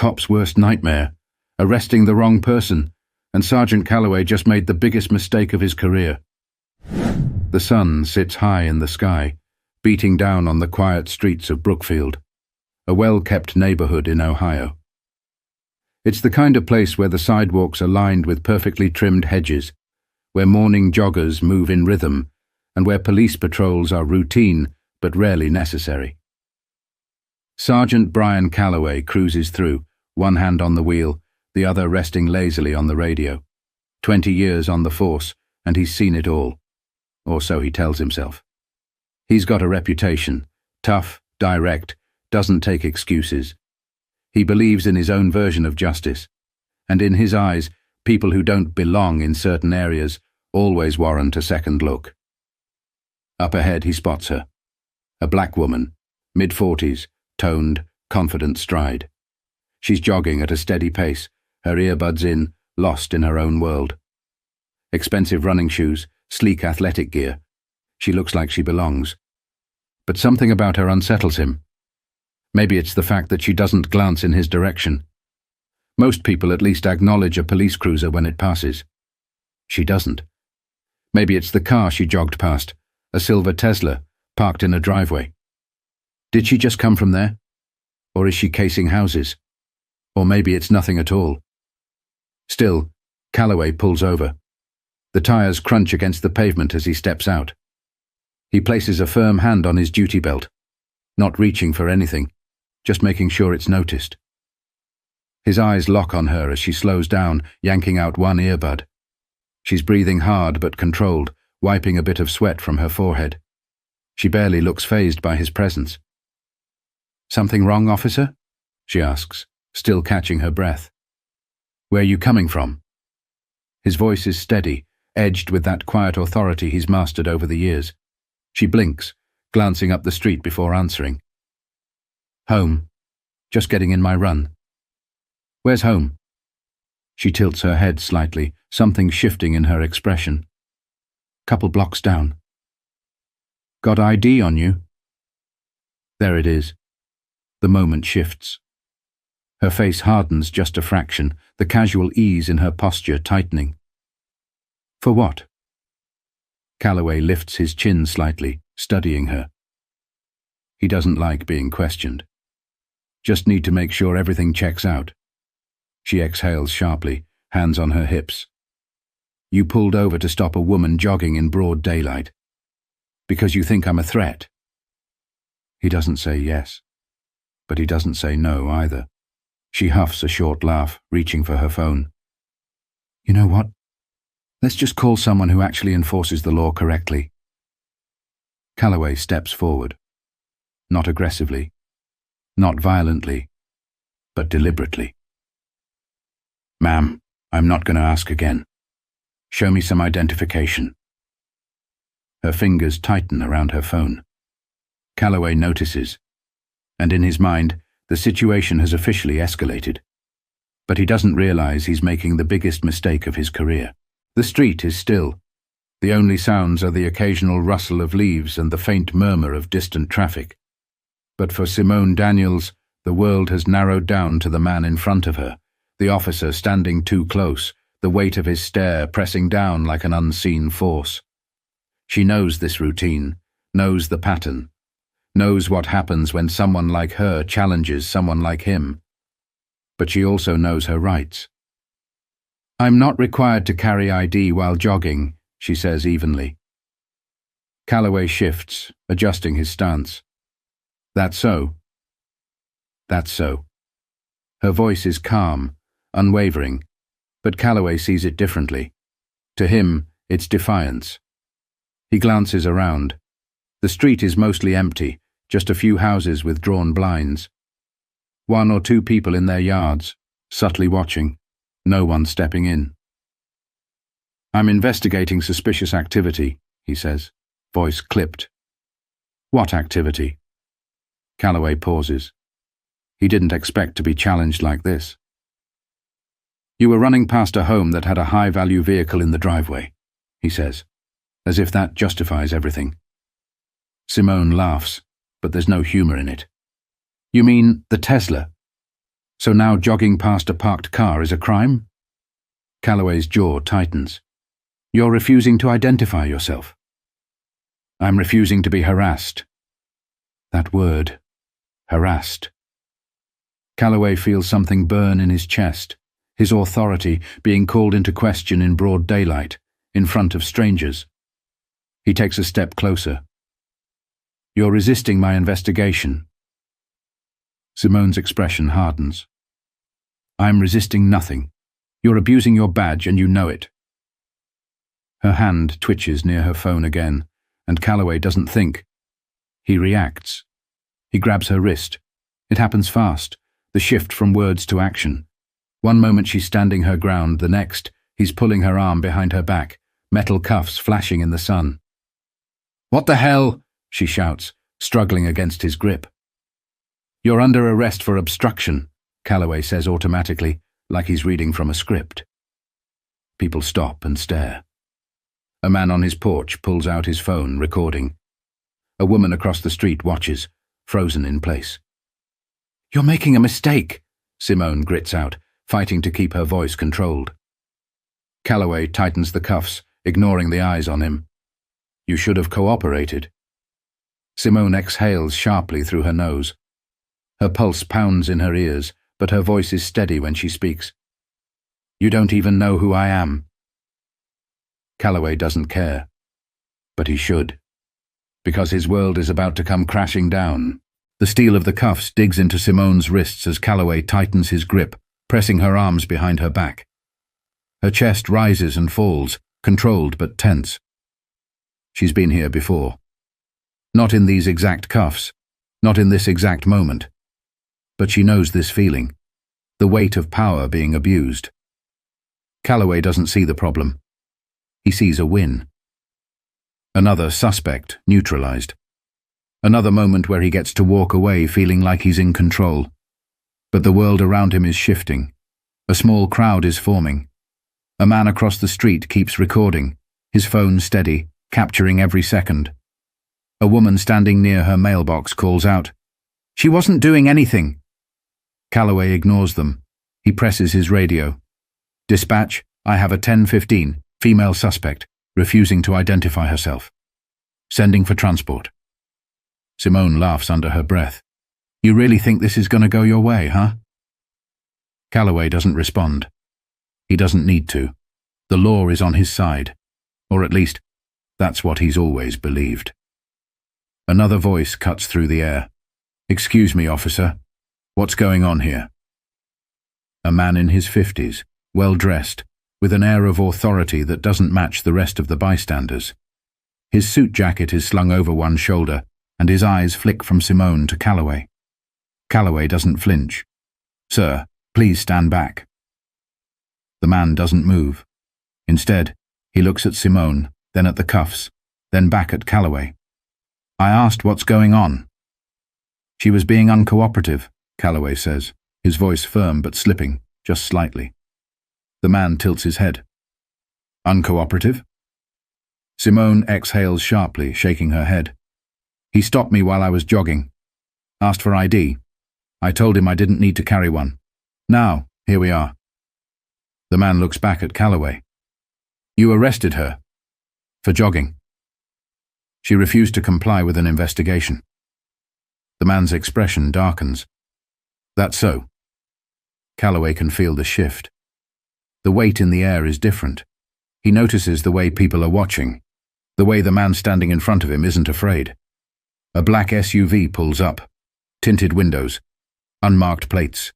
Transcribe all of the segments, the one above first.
cop's worst nightmare, arresting the wrong person, and Sergeant Calloway just made the biggest mistake of his career. The sun sits high in the sky, beating down on the quiet streets of Brookfield, a well-kept neighborhood in Ohio. It's the kind of place where the sidewalks are lined with perfectly trimmed hedges, where morning joggers move in rhythm, and where police patrols are routine but rarely necessary. Sergeant Brian Calloway cruises through, one hand on the wheel, the other resting lazily on the radio. 20 years on the force, and he's seen it all. Or so he tells himself. He's got a reputation, tough, direct, doesn't take excuses. He believes in his own version of justice, and in his eyes, people who don't belong in certain areas always warrant a second look. Up ahead he spots her. A black woman, mid-40s, toned, confident stride. She's jogging at a steady pace, her earbuds in, lost in her own world. Expensive running shoes, sleek athletic gear. She looks like she belongs. But something about her unsettles him. Maybe it's the fact that she doesn't glance in his direction. Most people at least acknowledge a police cruiser when it passes. She doesn't. Maybe it's the car she jogged past, a silver Tesla, parked in a driveway. Did she just come from there? Or is she casing houses? Or maybe it's nothing at all. Still, Calloway pulls over. The tires crunch against the pavement as he steps out. He places a firm hand on his duty belt, not reaching for anything, just making sure it's noticed. His eyes lock on her as she slows down, yanking out one earbud. She's breathing hard but controlled, wiping a bit of sweat from her forehead. She barely looks fazed by his presence. "Something wrong, officer?" she asks, still catching her breath. "Where are you coming from?" His voice is steady, edged with that quiet authority he's mastered over the years. She blinks, glancing up the street before answering. "Home. Just getting in my run." "Where's home?" She tilts her head slightly, something shifting in her expression. "Couple blocks down." "Got ID on you?" There it is. The moment shifts. Her face hardens just a fraction, the casual ease in her posture tightening. "For what?" Calloway lifts his chin slightly, studying her. He doesn't like being questioned. Just need to make sure everything checks out. She exhales sharply, hands on her hips. "You pulled over to stop a woman jogging in broad daylight. Because you think I'm a threat?" He doesn't say yes, but he doesn't say no either. She huffs a short laugh, reaching for her phone. "You know what? Let's just call someone who actually enforces the law correctly." Calloway steps forward. Not aggressively, not violently, but deliberately. "Ma'am, I'm not going to ask again. Show me some identification." Her fingers tighten around her phone. Calloway notices, and in his mind, the situation has officially escalated. But he doesn't realize he's making the biggest mistake of his career. The street is still. The only sounds are the occasional rustle of leaves and the faint murmur of distant traffic. But for Simone Daniels, the world has narrowed down to the man in front of her, the officer standing too close, the weight of his stare pressing down like an unseen force. She knows this routine, knows the pattern, knows what happens when someone like her challenges someone like him. But she also knows her rights. "I'm not required to carry ID while jogging," she says evenly. Calloway shifts, adjusting his stance. "That so?" "That's so." Her voice is calm, unwavering, but Calloway sees it differently. To him, it's defiance. He glances around. The street is mostly empty, just a few houses with drawn blinds. One or two people in their yards, subtly watching, no one stepping in. "I'm investigating suspicious activity," he says, voice clipped. "What activity?" Calloway pauses. He didn't expect to be challenged like this. "You were running past a home that had a high-value vehicle in the driveway," he says, as if that justifies everything. Simone laughs, but there's no humor in it. "You mean the Tesla?" So now jogging past a parked car is a crime? Calloway's jaw tightens. You're refusing to identify yourself. I'm refusing to be harassed. That word, harassed. Calloway feels something burn in his chest, his authority being called into question in broad daylight, in front of strangers. He takes a step closer. You're resisting my investigation. Simone's expression hardens. I'm resisting nothing. You're abusing your badge and you know it. Her hand twitches near her phone again, and Calloway doesn't think. He reacts. He grabs her wrist. It happens fast, the shift from words to action. One moment she's standing her ground, the next, he's pulling her arm behind her back, metal cuffs flashing in the sun. What the hell? She shouts, struggling against his grip. You're under arrest for obstruction, Calloway says automatically, like he's reading from a script. People stop and stare. A man on his porch pulls out his phone, recording. A woman across the street watches, frozen in place. You're making a mistake, Simone grits out, fighting to keep her voice controlled. Calloway tightens the cuffs, ignoring the eyes on him. You should have cooperated. Simone exhales sharply through her nose. Her pulse pounds in her ears, but her voice is steady when she speaks. You don't even know who I am. Calloway doesn't care. But he should. Because his world is about to come crashing down. The steel of the cuffs digs into Simone's wrists as Calloway tightens his grip, pressing her arms behind her back. Her chest rises and falls, controlled but tense. She's been here before. Not in these exact cuffs, not in this exact moment. But she knows this feeling, the weight of power being abused. Calloway doesn't see the problem. He sees a win. Another suspect neutralized. Another moment where he gets to walk away feeling like he's in control. But the world around him is shifting. A small crowd is forming. A man across the street keeps recording, his phone steady, capturing every second. A woman standing near her mailbox calls out, "She wasn't doing anything." Calloway ignores them. He presses his radio. "Dispatch, I have a 10:15, female suspect, refusing to identify herself. Sending for transport." Simone laughs under her breath. "You really think this is going to go your way, huh?" Calloway doesn't respond. He doesn't need to. The law is on his side. Or at least, that's what he's always believed. Another voice cuts through the air. "Excuse me, officer. What's going on here?" A man in his 50s, well-dressed, with an air of authority that doesn't match the rest of the bystanders. His suit jacket is slung over one shoulder, and his eyes flick from Simone to Calloway. Calloway doesn't flinch. "Sir, please stand back." The man doesn't move. Instead, he looks at Simone, then at the cuffs, then back at Calloway. "I asked what's going on." "She was being uncooperative," Calloway says, his voice firm but slipping, just slightly. The man tilts his head. "Uncooperative?" Simone exhales sharply, shaking her head. "He stopped me while I was jogging. Asked for ID. I told him I didn't need to carry one. Now, here we are." The man looks back at Calloway. "You arrested her?" "For jogging." She refused to comply with an investigation. The man's expression darkens. "That's so." Calloway can feel the shift. The weight in the air is different. He notices the way people are watching, the way the man standing in front of him isn't afraid. A black SUV pulls up, tinted windows, unmarked plates.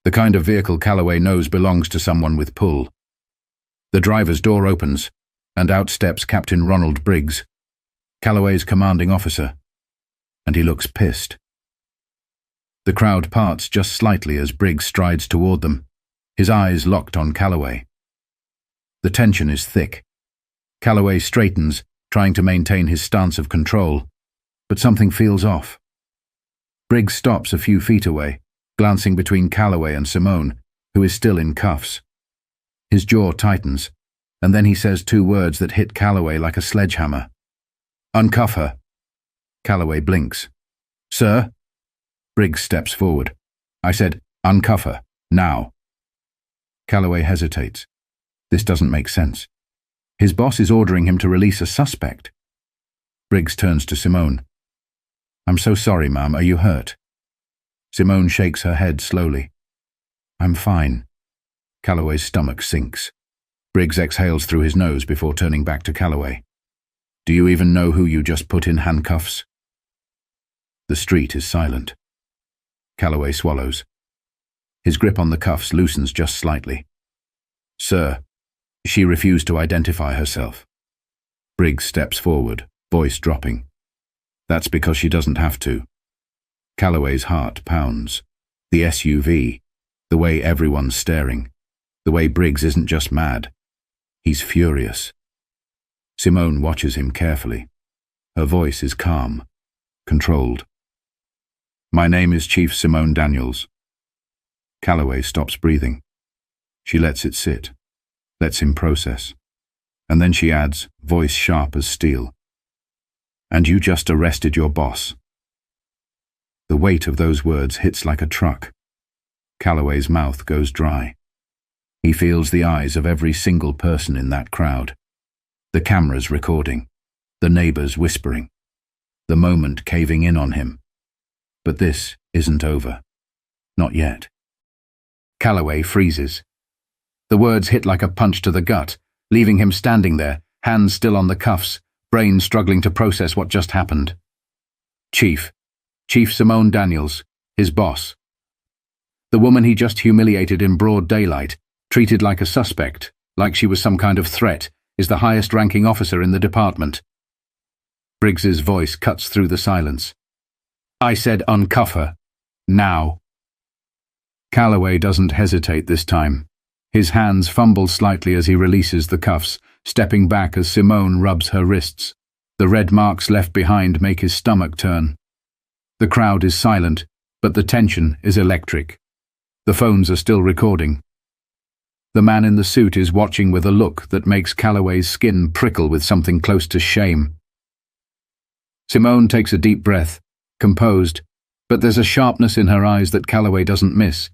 The kind of vehicle Calloway knows belongs to someone with pull. The driver's door opens, and out steps Captain Ronald Briggs, Calloway's commanding officer, and he looks pissed. The crowd parts just slightly as Briggs strides toward them, his eyes locked on Calloway. The tension is thick. Calloway straightens, trying to maintain his stance of control, but something feels off. Briggs stops a few feet away, glancing between Calloway and Simone, who is still in cuffs. His jaw tightens, and then he says two words that hit Calloway like a sledgehammer. "Uncuff her." Calloway blinks. "Sir?" Briggs steps forward. "I said, Uncuff her, now. Calloway hesitates. This doesn't make sense. His boss is ordering him to release a suspect. Briggs turns to Simone. I'm so sorry, ma'am. Are you hurt? Simone shakes her head slowly. I'm fine. Calloway's stomach sinks. Briggs exhales through his nose before turning back to Calloway. Do you even know who you just put in handcuffs? The street is silent. Calloway swallows. His grip on the cuffs loosens just slightly. Sir, she refused to identify herself. Briggs steps forward, voice dropping. That's because she doesn't have to. Calloway's heart pounds. The SUV, the way everyone's staring, the way Briggs isn't just mad. He's furious. Simone watches him carefully. Her voice is calm, controlled. My name is Chief Simone Daniels. Calloway stops breathing. She lets it sit, lets him process. And then she adds, voice sharp as steel. And you just arrested your boss. The weight of those words hits like a truck. Calloway's mouth goes dry. He feels the eyes of every single person in that crowd. The cameras recording, the neighbors whispering, the moment caving in on him. But this isn't over. Not yet. Calloway freezes. The words hit like a punch to the gut, leaving him standing there, hands still on the cuffs, brain struggling to process what just happened. Chief Simone Daniels, his boss. The woman he just humiliated in broad daylight, treated like a suspect, like she was some kind of threat, is the highest-ranking officer in the department. Briggs's voice cuts through the silence. I said uncuff her. Now. Calloway doesn't hesitate this time. His hands fumble slightly as he releases the cuffs, stepping back as Simone rubs her wrists. The red marks left behind make his stomach turn. The crowd is silent, but the tension is electric. The phones are still recording. The man in the suit is watching with a look that makes Calloway's skin prickle with something close to shame. Simone takes a deep breath, composed, but there's a sharpness in her eyes that Calloway doesn't miss.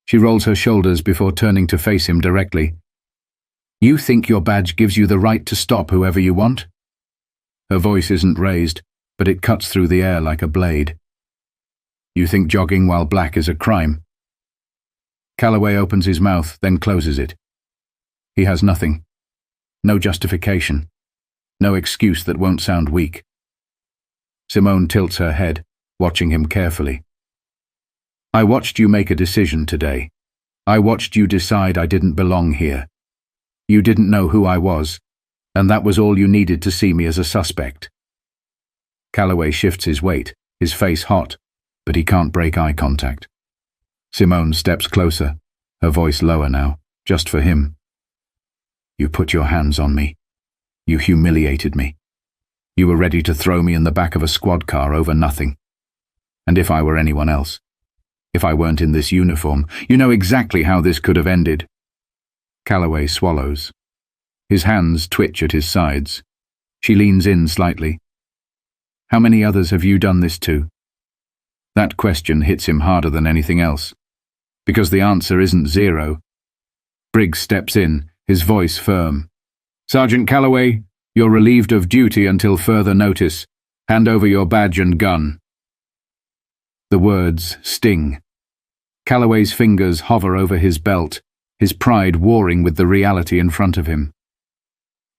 She rolls her shoulders before turning to face him directly. You think your badge gives you the right to stop whoever you want? Her voice isn't raised, but it cuts through the air like a blade. You think jogging while black is a crime? Calloway opens his mouth, then closes it. He has nothing. No justification. No excuse that won't sound weak. Simone tilts her head, watching him carefully. I watched you make a decision today. I watched you decide I didn't belong here. You didn't know who I was, and that was all you needed to see me as a suspect. Calloway shifts his weight, his face hot, but he can't break eye contact. Simone steps closer, her voice lower now, just for him. You put your hands on me. You humiliated me. You were ready to throw me in the back of a squad car over nothing. And if I were anyone else, if I weren't in this uniform, you know exactly how this could have ended. Calloway swallows. His hands twitch at his sides. She leans in slightly. How many others have you done this to? That question hits him harder than anything else, because the answer isn't zero. Briggs steps in, his voice firm. Sergeant Calloway, you're relieved of duty until further notice. Hand over your badge and gun. The words sting. Calloway's fingers hover over his belt, his pride warring with the reality in front of him.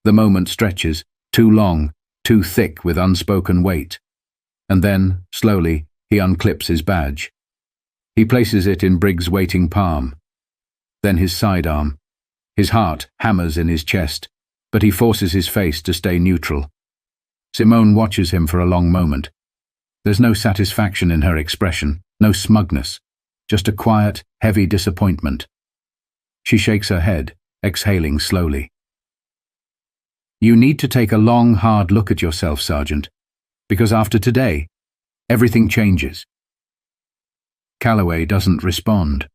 The moment stretches, too long, too thick with unspoken weight. And then, slowly, he unclips his badge. He places it in Briggs' waiting palm. Then his sidearm. His heart hammers in his chest, but he forces his face to stay neutral. Simone watches him for a long moment. There's no satisfaction in her expression, no smugness, just a quiet, heavy disappointment. She shakes her head, exhaling slowly. You need to take a long, hard look at yourself, Sergeant, because after today, everything changes. Calloway doesn't respond.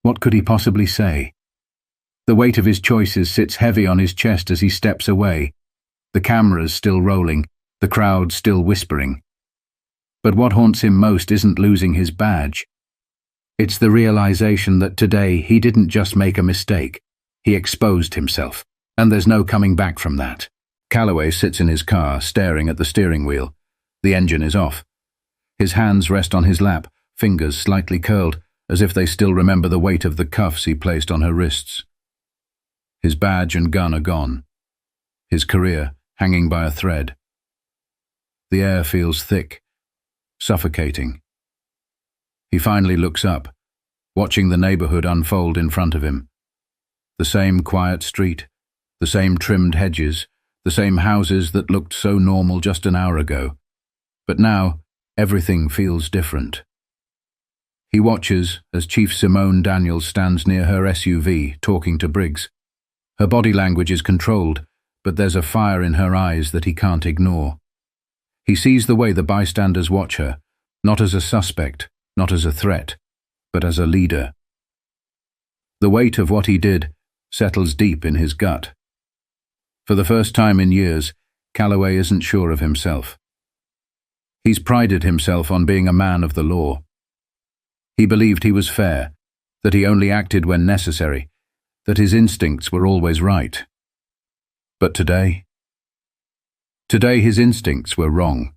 What could he possibly say? The weight of his choices sits heavy on his chest as he steps away, the cameras still rolling, the crowd still whispering. But what haunts him most isn't losing his badge. It's the realization that today he didn't just make a mistake, he exposed himself, and there's no coming back from that. Calloway sits in his car, staring at the steering wheel. The engine is off. His hands rest on his lap, fingers slightly curled, as if they still remember the weight of the cuffs he placed on her wrists. His badge and gun are gone. His career hanging by a thread. The air feels thick, suffocating. He finally looks up, watching the neighborhood unfold in front of him. The same quiet street, the same trimmed hedges, the same houses that looked so normal just an hour ago. But now, everything feels different. He watches as Chief Simone Daniels stands near her SUV, talking to Briggs. Her body language is controlled, but there's a fire in her eyes that he can't ignore. He sees the way the bystanders watch her, not as a suspect, not as a threat, but as a leader. The weight of what he did settles deep in his gut. For the first time in years, Calloway isn't sure of himself. He's prided himself on being a man of the law. He believed he was fair, that he only acted when necessary, that his instincts were always right. But today his instincts were wrong,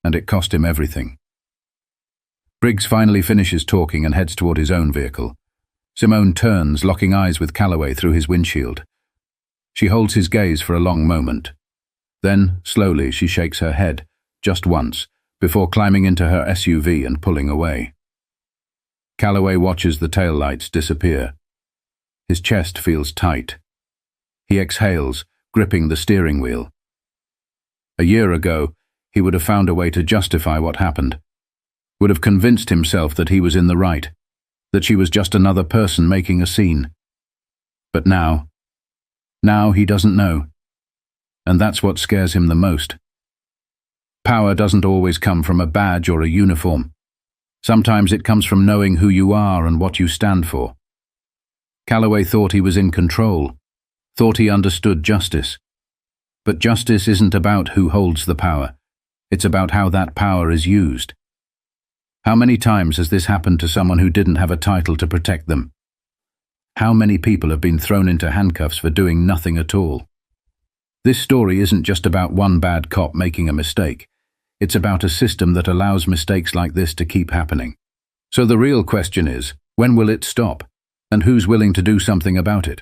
and it cost him everything. Briggs finally finishes talking and heads toward his own vehicle. Simone turns, locking eyes with Calloway through his windshield. She holds his gaze for a long moment. Then, slowly, she shakes her head, just once, before climbing into her SUV and pulling away. Calloway watches the taillights disappear. His chest feels tight. He exhales, gripping the steering wheel. A year ago, he would have found a way to justify what happened, would have convinced himself that he was in the right, that she was just another person making a scene. But now he doesn't know. And that's what scares him the most. Power doesn't always come from a badge or a uniform. Sometimes it comes from knowing who you are and what you stand for. Calloway thought he was in control, thought he understood justice. But justice isn't about who holds the power. It's about how that power is used. How many times has this happened to someone who didn't have a title to protect them? How many people have been thrown into handcuffs for doing nothing at all? This story isn't just about one bad cop making a mistake. It's about a system that allows mistakes like this to keep happening. So the real question is, when will it stop? And who's willing to do something about it?